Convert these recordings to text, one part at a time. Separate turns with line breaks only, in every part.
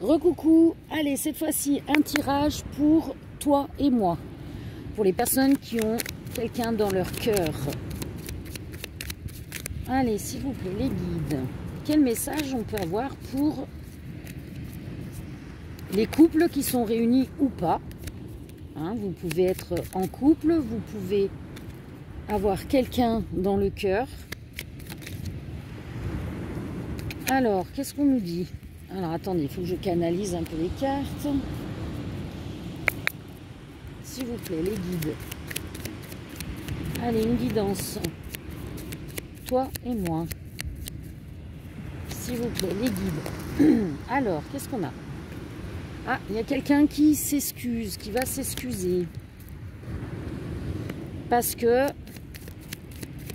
Recoucou, allez, cette fois-ci, un tirage pour toi et moi. Pour les personnes qui ont quelqu'un dans leur cœur. Allez, s'il vous plaît, les guides. Quel message on peut avoir pour les couples qui sont réunis ou pas? Hein, vous pouvez être en couple, vous pouvez avoir quelqu'un dans le cœur. Alors, qu'est-ce qu'on nous dit? Alors, attendez, il faut que je canalise un peu les cartes. S'il vous plaît, les guides. Allez, une guidance. Toi et moi. S'il vous plaît, les guides. Alors, qu'est-ce qu'on a? Ah, il y a quelqu'un qui s'excuse, qui va s'excuser. Parce que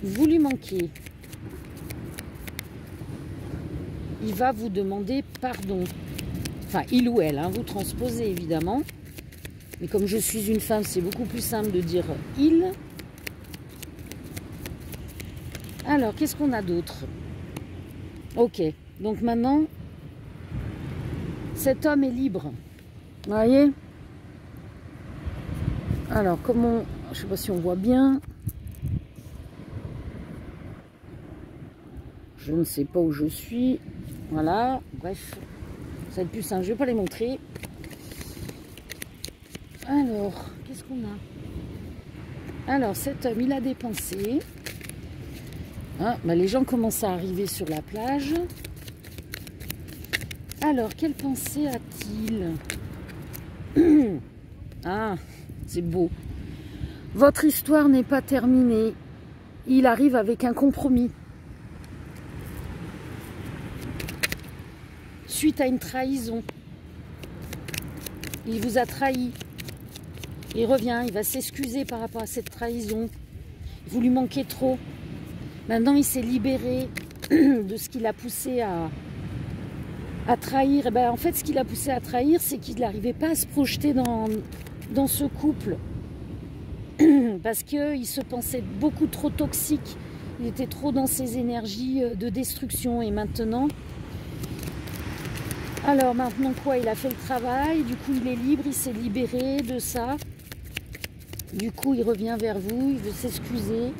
vous lui manquez. Il va vous demander pardon. Enfin, il ou elle, hein, vous transposez évidemment. Mais comme je suis une femme, c'est beaucoup plus simple de dire il. Alors, qu'est-ce qu'on a d'autre? Ok, donc maintenant, cet homme est libre. Vous voyez? Alors, comment... Je ne sais pas si on voit bien. Je ne sais pas où je suis. Voilà, bref, ça va être plus simple. Je ne vais pas les montrer. Alors, qu'est-ce qu'on a? Alors, cet homme, il a des pensées. Hein, bah, les gens commencent à arriver sur la plage. Alors, quelle pensée a-t-il? Ah, c'est beau. Votre histoire n'est pas terminée. Il arrive avec un compromis. Suite à une trahison. Il vous a trahi. Il revient, il va s'excuser par rapport à cette trahison. Vous lui manquez trop. Maintenant, il s'est libéré de ce qui l'a poussé à trahir. Et ben, en fait, ce qui l'a poussé à trahir, c'est qu'il n'arrivait pas à se projeter dans ce couple. Parce qu'il se pensait beaucoup trop toxique. Il était trop dans ses énergies de destruction. Et maintenant... Alors maintenant quoi? Il a fait le travail, du coup il est libre, il s'est libéré de ça. Du coup il revient vers vous, il veut s'excuser.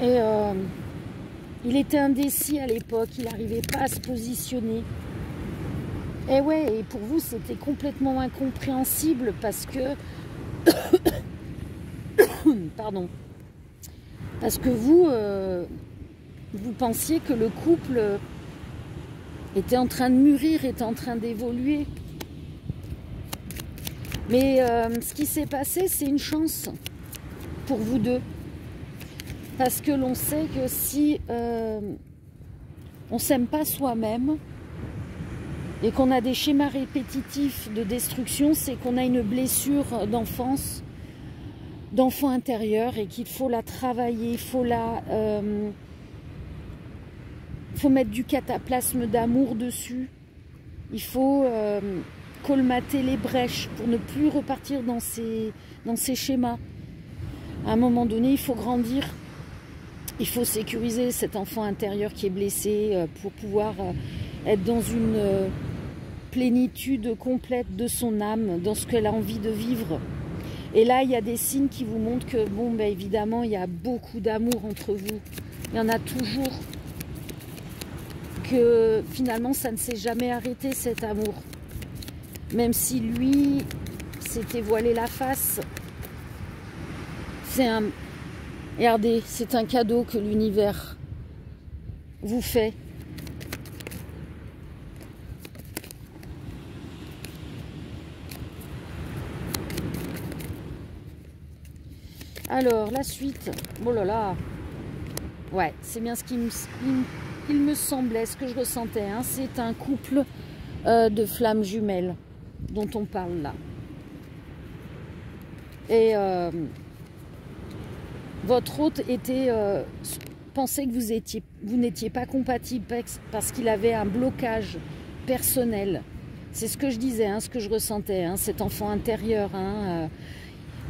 Et il était indécis à l'époque, il n'arrivait pas à se positionner. Et ouais, et pour vous c'était complètement incompréhensible parce que... Pardon. Parce que vous... vous pensiez que le couple était en train de mûrir, était en train d'évoluer. Mais ce qui s'est passé, c'est une chance pour vous deux. Parce que l'on sait que si on ne s'aime pas soi-même et qu'on a des schémas répétitifs de destruction, c'est qu'on a une blessure d'enfance, d'enfant intérieur et qu'il faut la travailler, il faut la... Il faut mettre du cataplasme d'amour dessus. Il faut colmater les brèches pour ne plus repartir dans ces schémas. À un moment donné, il faut grandir. Il faut sécuriser cet enfant intérieur qui est blessé pour pouvoir être dans une plénitude complète de son âme, dans ce qu'elle a envie de vivre. Et là, il y a des signes qui vous montrent que, bon, ben, évidemment, il y a beaucoup d'amour entre vous. Il y en a toujours. Que finalement ça ne s'est jamais arrêté cet amour, même si lui s'était voilé la face. Regardez, c'est un cadeau que l'univers vous fait. Alors la suite, oh là là, ouais, c'est bien ce qui il me semblait, ce que je ressentais, hein, c'est un couple de flammes jumelles dont on parle là. Et votre hôte pensait que vous n'étiez pas compatible parce qu'il avait un blocage personnel. C'est ce que je disais, hein, ce que je ressentais, hein, cet enfant intérieur. Hein,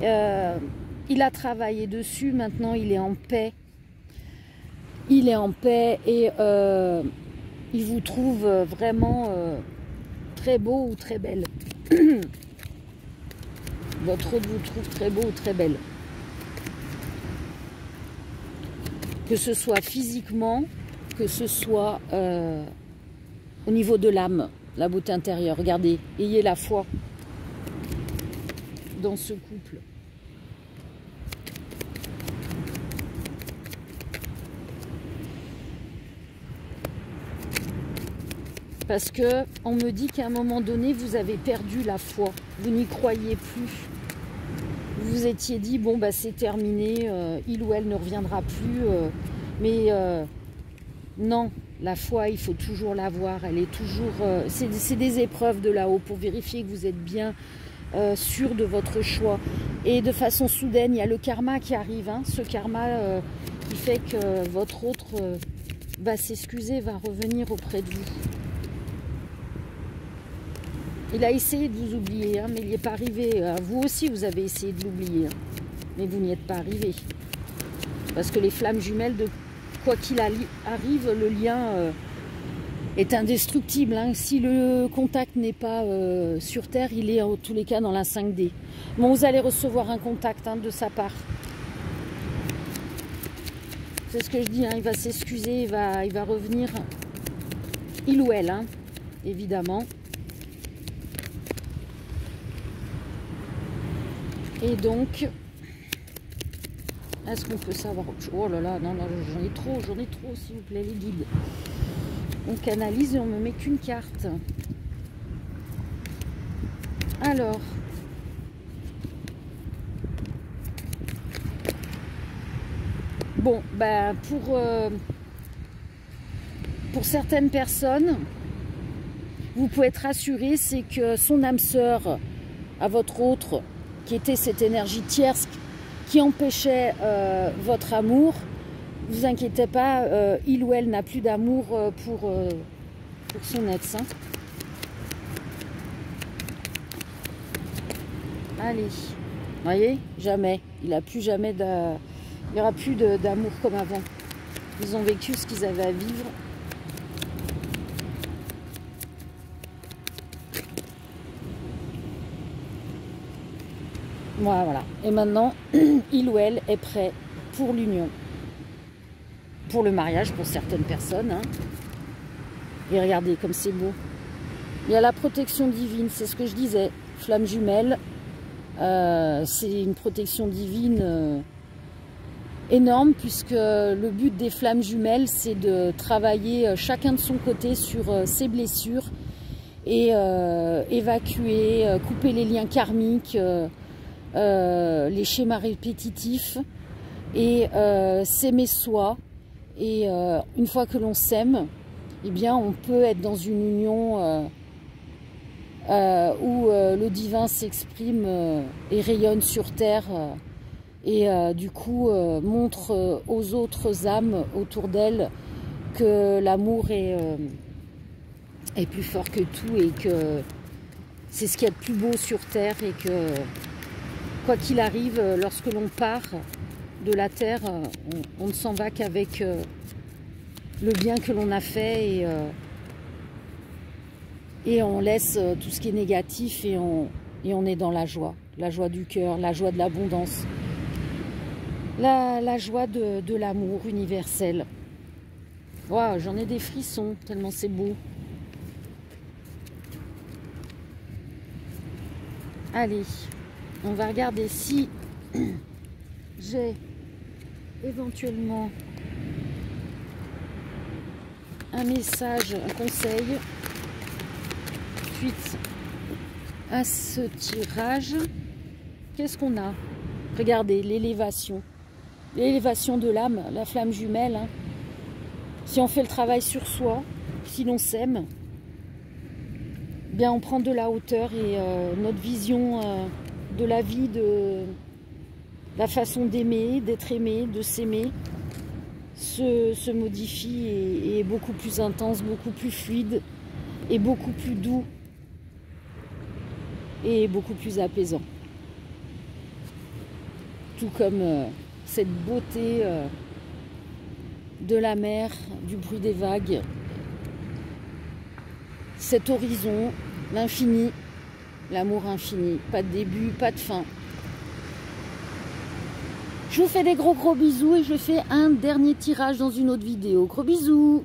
il a travaillé dessus, maintenant il est en paix. Il est en paix et il vous trouve vraiment très beau ou très belle. Votre hôte vous trouve très beau ou très belle. Que ce soit physiquement, que ce soit au niveau de l'âme, la beauté intérieure. Regardez, ayez la foi dans ce couple. Parce que on me dit qu'à un moment donné, vous avez perdu la foi. Vous n'y croyez plus. Vous vous étiez dit, bon, bah, c'est terminé, il ou elle ne reviendra plus. Mais non, la foi, il faut toujours l'avoir. Elle est toujours... c'est des épreuves de là-haut pour vérifier que vous êtes bien sûr de votre choix. Et de façon soudaine, il y a le karma qui arrive. Hein, ce karma qui fait que votre autre va s'excuser, va revenir auprès de vous. Il a essayé de vous oublier, hein, mais il n'y est pas arrivé. Vous aussi, vous avez essayé de l'oublier, hein, mais vous n'y êtes pas arrivé. Parce que les flammes jumelles, de quoi qu'il arrive, le lien est indestructible. Hein. Si le contact n'est pas sur Terre, il est en tous les cas dans la 5D. Bon, vous allez recevoir un contact hein, de sa part. C'est ce que je dis, hein, il va s'excuser, il va revenir. Il ou elle, hein, évidemment. Et donc, est-ce qu'on peut savoir autre chose? Oh là là, non, non, j'en ai trop, s'il vous plaît, les guides. On canalise et on me met qu'une carte. Alors, bon, ben pour certaines personnes, vous pouvez être rassuré, c'est que son âme sœur à votre autre, qui était cette énergie tierce qui empêchait votre amour, ne vous inquiétez pas, il ou elle n'a plus d'amour pour son ex. Hein. Allez, vous voyez, jamais, il n'y aura plus d'amour comme avant. Ils ont vécu ce qu'ils avaient à vivre. Voilà. Et maintenant, il ou elle est prêt pour l'union. Pour le mariage, pour certaines personnes. Hein. Et regardez comme c'est beau. Il y a la protection divine, c'est ce que je disais. Flamme jumelle, c'est une protection divine énorme, puisque le but des flammes jumelles, c'est de travailler chacun de son côté sur ses blessures et évacuer, couper les liens karmiques, les schémas répétitifs et s'aimer soi. Et une fois que l'on s'aime, eh bien on peut être dans une union où le divin s'exprime et rayonne sur terre et du coup montre aux autres âmes autour d'elle que l'amour est plus fort que tout et que c'est ce qu'il y a de plus beau sur terre et que quoi qu'il arrive, lorsque l'on part de la terre, on ne s'en va qu'avec le bien que l'on a fait et on laisse tout ce qui est négatif et on est dans la joie du cœur, la joie de l'abondance, la joie de l'amour universel. Wow, j'en ai des frissons tellement c'est beau. Allez, on va regarder si j'ai éventuellement un message, un conseil suite à ce tirage. Qu'est-ce qu'on a? Regardez, l'élévation de l'âme, la flamme jumelle. Hein. Si on fait le travail sur soi, si l'on s'aime, bien on prend de la hauteur et notre vision de la vie, de la façon d'aimer, d'être aimé, de s'aimer se modifie et est beaucoup plus intense, beaucoup plus fluide et beaucoup plus doux et beaucoup plus apaisant. Tout comme cette beauté de la mer, du bruit des vagues cet horizon, l'infini, l'amour infini, pas de début, pas de fin. Je vous fais des gros bisous et je fais un dernier tirage dans une autre vidéo. Gros bisous!